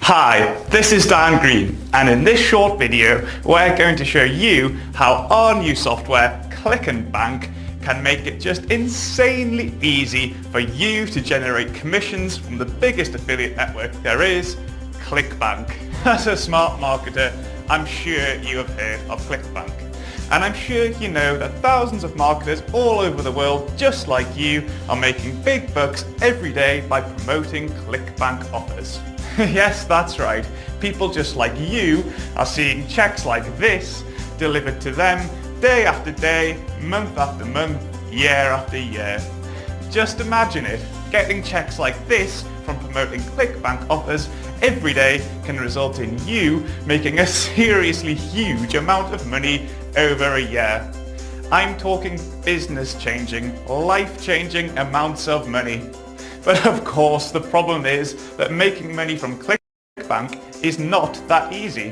Hi, this is Dan Green, and in this short video we're going to show you how our new software, Clickbank, can make it just insanely easy for you to generate commissions from the biggest affiliate network there is, Clickbank. As a smart marketer, I'm sure you have heard of Clickbank. And I'm sure you know that thousands of marketers all over the world, just like you, are making big bucks every day by promoting Clickbank offers. Yes, that's right. People just like you are seeing checks like this delivered to them day after day, month after month, year after year. Just imagine it. Getting checks like this from promoting Clickbank offers every day can result in you making a seriously huge amount of money over a year. I'm talking business-changing, life-changing amounts of money. But of course, the problem is that making money from Clickbank is not that easy.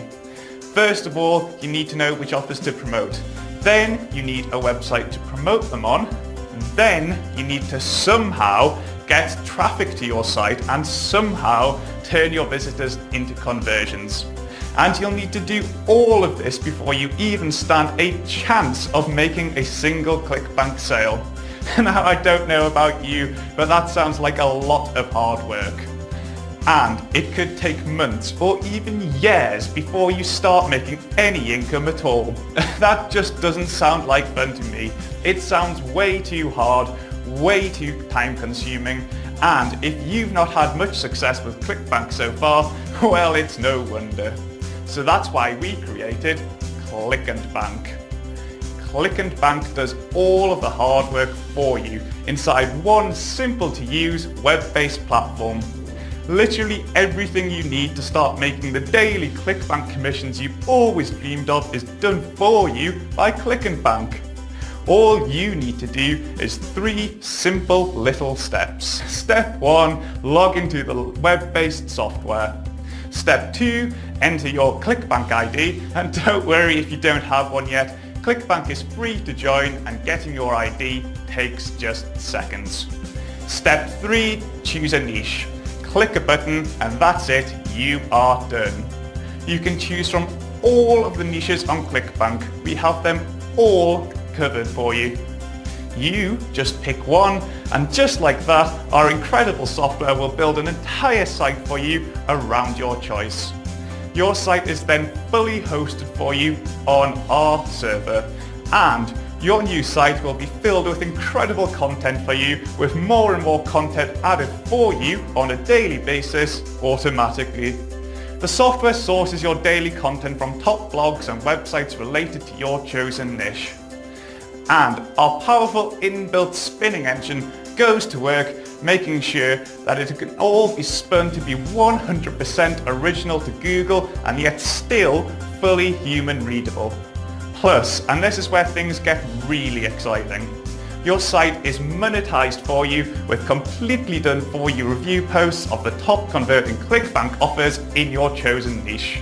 First of all, you need to know which offers to promote. Then you need a website to promote them on. Then you need to somehow get traffic to your site and somehow turn your visitors into conversions. And you'll need to do all of this before you even stand a chance of making a single Clickbank sale. Now, I don't know about you, but that sounds like a lot of hard work. And it could take months or even years before you start making any income at all. That just doesn't sound like fun to me. It sounds way too hard, way too time consuming, and if you've not had much success with Clickbank so far, well, it's no wonder. So that's why we created Clickbank. Clickbank does all of the hard work for you inside one simple to use web-based platform. Literally everything you need to start making the daily Clickbank commissions you've always dreamed of is done for you by Clickbank. All you need to do is 3 simple little steps. Step 1, log into the web-based software. Step 2, enter your Clickbank ID, and don't worry if you don't have one yet. Clickbank is free to join and getting your ID takes just seconds. Step 3, choose a niche. Click a button and that's it, you are done. You can choose from all of the niches on Clickbank. We have them all covered for you. You just pick one, and just like that, our incredible software will build an entire site for you around your choice. Your site is then fully hosted for you on our server, and your new site will be filled with incredible content for you, with more and more content added for you on a daily basis automatically. The software sources your daily content from top blogs and websites related to your chosen niche. And our powerful inbuilt spinning engine goes to work making sure that it can all be spun to be 100% original to Google and yet still fully human readable. Plus, and this is where things get really exciting, your site is monetized for you with completely done for you review posts of the top converting Clickbank offers in your chosen niche.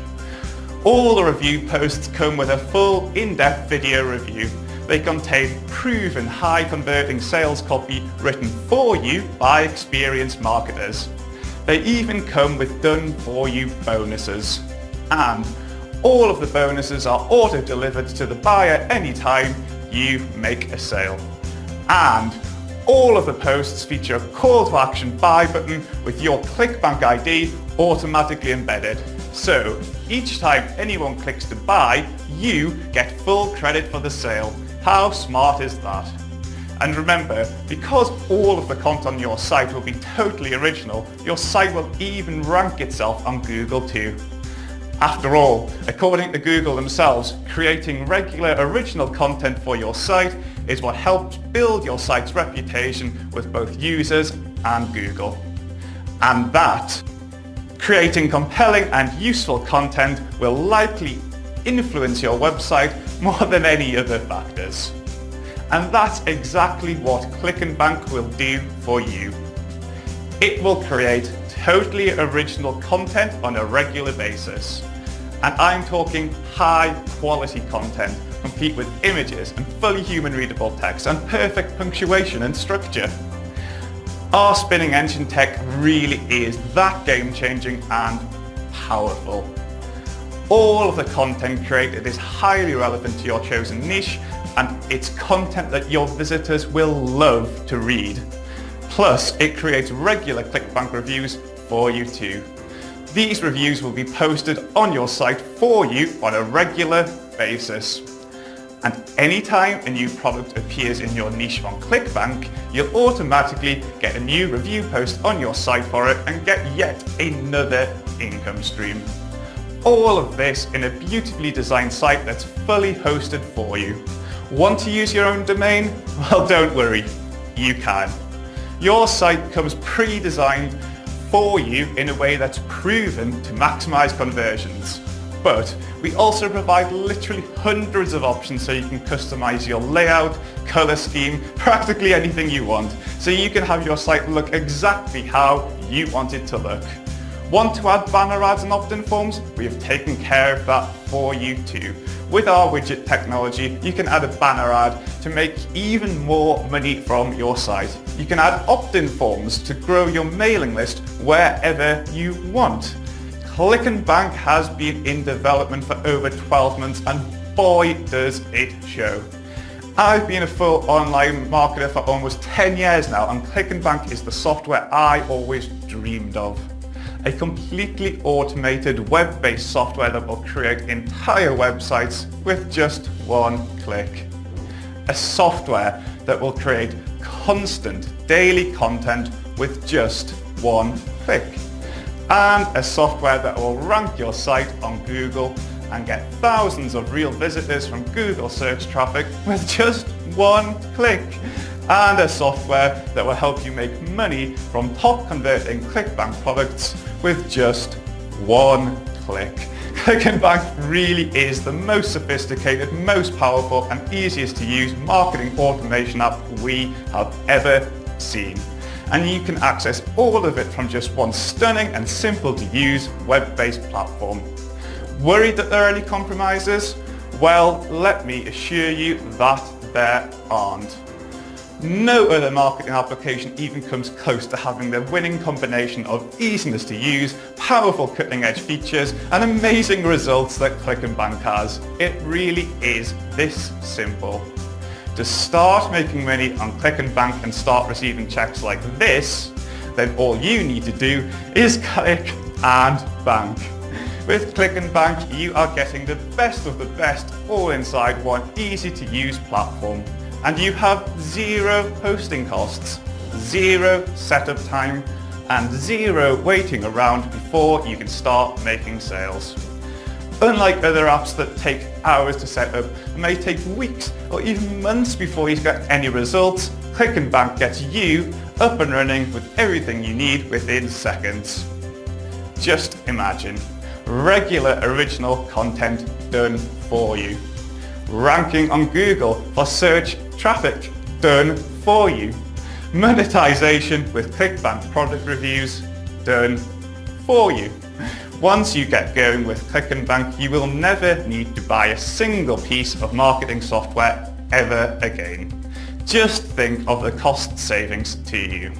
All the review posts come with a full in-depth video review. They contain proven high converting sales copy written for you by experienced marketers. They even come with done for you bonuses. And all of the bonuses are auto delivered to the buyer anytime you make a sale. And all of the posts feature a call to action buy button with your Clickbank ID automatically embedded. So each time anyone clicks to buy, you get full credit for the sale. How smart is that? And remember, because all of the content on your site will be totally original, your site will even rank itself on Google too. After all, according to Google themselves, creating regular original content for your site is what helps build your site's reputation with both users and Google. And that, creating compelling and useful content, will likely influence your website more than any other factors. And that's exactly what Clickbank will do for you. It will create totally original content on a regular basis. And I'm talking high quality content, complete with images and fully human readable text and perfect punctuation and structure. Our spinning engine tech really is that game changing and powerful. All of the content created is highly relevant to your chosen niche, and it's content that your visitors will love to read. Plus, it creates regular Clickbank reviews for you too. These reviews will be posted on your site for you on a regular basis. And anytime a new product appears in your niche on Clickbank, you'll automatically get a new review post on your site for it and get yet another income stream. All of this in a beautifully designed site that's fully hosted for you. Want to use your own domain? Well, don't worry, you can. Your site comes pre-designed for you in a way that's proven to maximize conversions. But we also provide literally hundreds of options so you can customize your layout, color scheme, practically anything you want, so you can have your site look exactly how you want it to look. Want to add banner ads and opt-in forms? We have taken care of that for you too. With our widget technology, you can add a banner ad to make even more money from your site. You can add opt-in forms to grow your mailing list wherever you want. Clickbank has been in development for over 12 months, and boy does it show. I've been a full online marketer for almost 10 years now, and Clickbank is the software I always dreamed of. A completely automated web-based software that will create entire websites with just one click. A software that will create constant daily content with just one click. And a software that will rank your site on Google and get thousands of real visitors from Google search traffic with just one click. And a software that will help you make money from top converting Clickbank products with just one click. Clickbank really is the most sophisticated, most powerful and easiest to use marketing automation app we have ever seen. And you can access all of it from just one stunning and simple to use web-based platform. Worried that there are any compromises? Well, let me assure you that there aren't. No other marketing application even comes close to having the winning combination of easiness to use, powerful cutting-edge features, and amazing results that Clickbank has. It really is this simple. To start making money on Clickbank and start receiving checks like this, then all you need to do is click and bank. With Clickbank, you are getting the best of the best all inside one easy to use platform. And you have zero hosting costs, zero setup time, and zero waiting around before you can start making sales. Unlike other apps that take hours to set up and may take weeks or even months before you get any results, Clickbank gets you up and running with everything you need within seconds. Just imagine, regular original content done for you. Ranking on Google for search traffic done for you. Monetization with Clickbank product reviews done for you. Once you get going with Clickbank, you will never need to buy a single piece of marketing software ever again. Just think of the cost savings to you.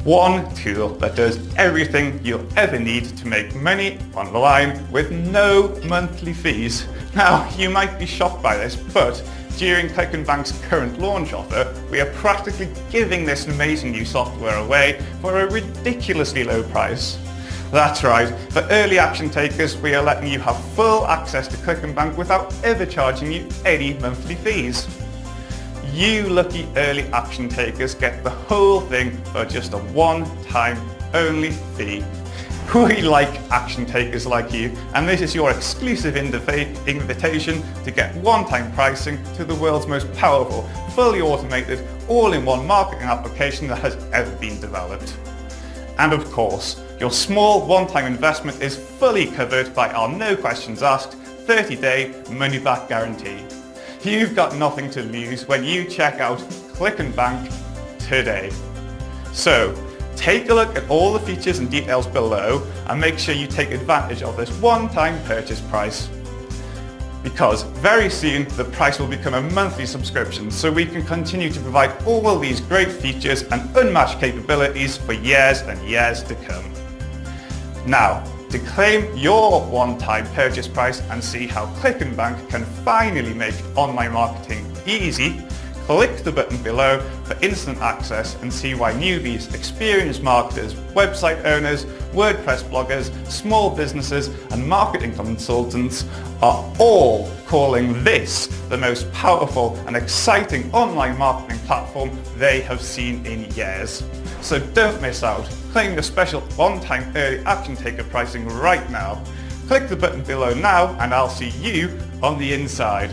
One tool that does everything you'll ever need to make money online with no monthly fees. Now, you might be shocked by this, but during Clickbank's current launch offer, we are practically giving this amazing new software away for a ridiculously low price. That's right, for early action takers, we are letting you have full access to Clickbank without ever charging you any monthly fees. You lucky early action takers get the whole thing for just a one-time only fee. We like action takers like you, and this is your exclusive invitation to get one-time pricing to the world's most powerful, fully automated, all-in-one marketing application that has ever been developed. And of course, your small one-time investment is fully covered by our no questions asked 30-day money-back guarantee. You've got nothing to lose when you check out Clickbank today. So, take a look at all the features and details below and make sure you take advantage of this one-time purchase price. Because very soon the price will become a monthly subscription, so we can continue to provide all these great features and unmatched capabilities for years and years to come. Now, To claim your one-time purchase price and see how Clickbank can finally make online marketing easy, click the button below for instant access and see why newbies, experienced marketers, website owners, WordPress bloggers, small businesses and marketing consultants are all calling this the most powerful and exciting online marketing platform they have seen in years. So don't miss out. Claim your special one-time early action taker pricing right now. Click the button below now and I'll see you on the inside.